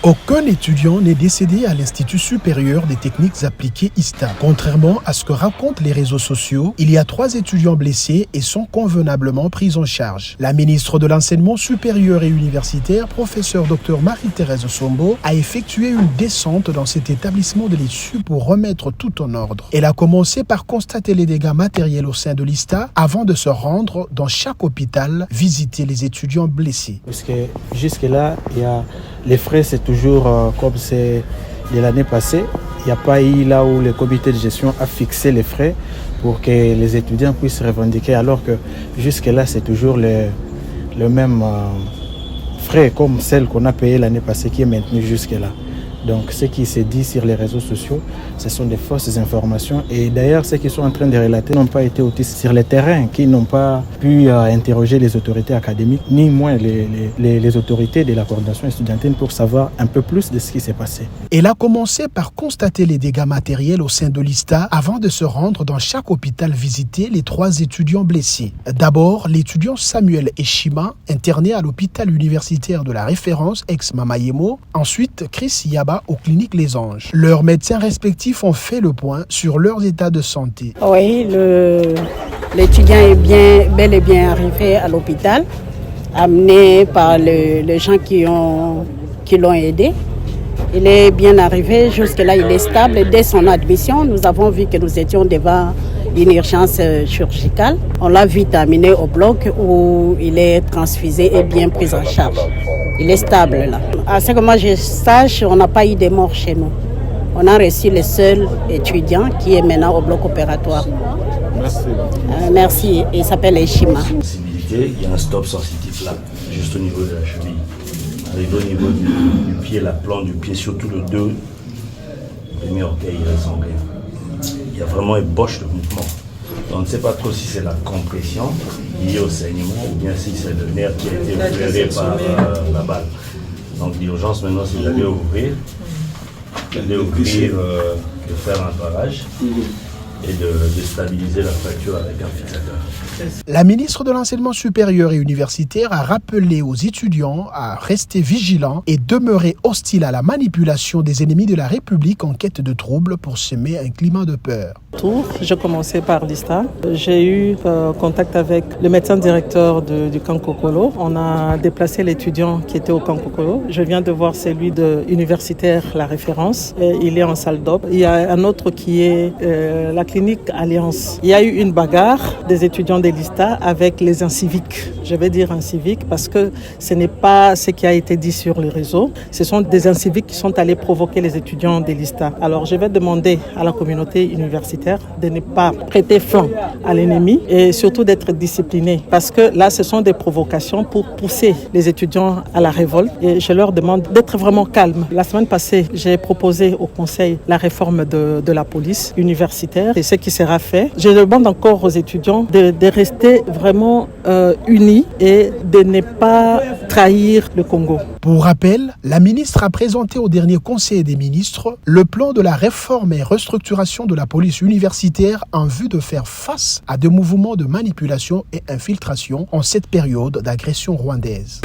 Aucun étudiant n'est décédé à l'Institut supérieur des techniques appliquées ISTA. Contrairement à ce que racontent les réseaux sociaux, il y a 3 étudiants blessés et sont convenablement pris en charge. La ministre de l'Enseignement supérieur et universitaire, professeure Dr Marie-Thérèse Sombo, a effectué une descente dans cet établissement de l'ISU pour remettre tout en ordre. Elle a commencé par constater les dégâts matériels au sein de l'ISTA avant de se rendre dans chaque hôpital visiter les étudiants blessés. Parce que jusque-là, les frais, c'est toujours comme c'est de l'année passée. Il n'y a pas eu là où le comité de gestion a fixé les frais pour que les étudiants puissent revendiquer, alors que jusque-là, c'est toujours le même frais comme celle qu'on a payée l'année passée qui est maintenue jusque-là. Donc ce qui s'est dit sur les réseaux sociaux, ce sont des fausses informations. Et d'ailleurs, ceux qui sont en train de relater n'ont pas été autistes sur le terrain, qui n'ont pas pu interroger les autorités académiques, ni moins les autorités de la coordination estudiantine pour savoir un peu plus de ce qui s'est passé. Elle a commencé par constater les dégâts matériels au sein de l'ISTA avant de se rendre dans chaque hôpital visiter les 3 étudiants blessés. D'abord, l'étudiant Samuel Eshima, interné à l'hôpital universitaire de la référence ex-Mamayemo. Ensuite, Chris Yaba aux cliniques Les Anges. Leurs médecins respectifs ont fait le point sur leur état de santé. Oui, l'étudiant est bel et bien arrivé à l'hôpital, amené par les gens qui l'ont aidé. Il est bien arrivé, jusque-là il est stable. Dès son admission, nous avons vu que nous étions devant une urgence chirurgicale. On l'a vite amené au bloc où il est transfusé et bien pris en charge. Il est stable là. À ce que moi je sache, on n'a pas eu de mort chez nous. On a reçu le seul étudiant qui est maintenant au bloc opératoire. Merci. Merci. Il s'appelle Eshima. Il y a un stop sensitif là, juste au niveau de la cheville. Arrivé au niveau du pied, la plante du pied, surtout le 2 demi-orteil, il est sanguin. Il y a vraiment ébauche de mouvement. On ne sait pas trop si c'est la compression liée au saignement ou bien si c'est le nerf qui a été opéré par la balle. Donc l'urgence maintenant c'est d'aller ouvrir, de faire un barrage et de stabiliser la fracture avec un fixateur. La ministre de l'Enseignement supérieur et universitaire a rappelé aux étudiants à rester vigilants et demeurer hostiles à la manipulation des ennemis de la République en quête de troubles pour semer un climat de peur. Je commençais par l'ISTA. J'ai eu contact avec le médecin directeur du camp Kokolo. On a déplacé l'étudiant qui était au camp Kokolo. Je viens de voir celui de universitaire, la référence. Et il est en salle d'op. Il y a un autre qui est la clinique Alliance. Il y a eu une bagarre des étudiants de l'ISTA avec les inciviques. Je vais dire inciviques parce que ce n'est pas ce qui a été dit sur les réseaux. Ce sont des inciviques qui sont allés provoquer les étudiants de l'ISTA. Alors je vais demander à la communauté universitaire de ne pas prêter flanc à l'ennemi et surtout d'être disciplinés parce que là ce sont des provocations pour pousser les étudiants à la révolte et je leur demande d'être vraiment calmes. La semaine passée, j'ai proposé au conseil la réforme de la police universitaire et ce qui sera fait. Je demande encore aux étudiants de rester vraiment unis et de ne pas trahir le Congo. Pour rappel, la ministre a présenté au dernier Conseil des ministres le plan de la réforme et restructuration de la police universitaire en vue de faire face à des mouvements de manipulation et infiltration en cette période d'agression rwandaise.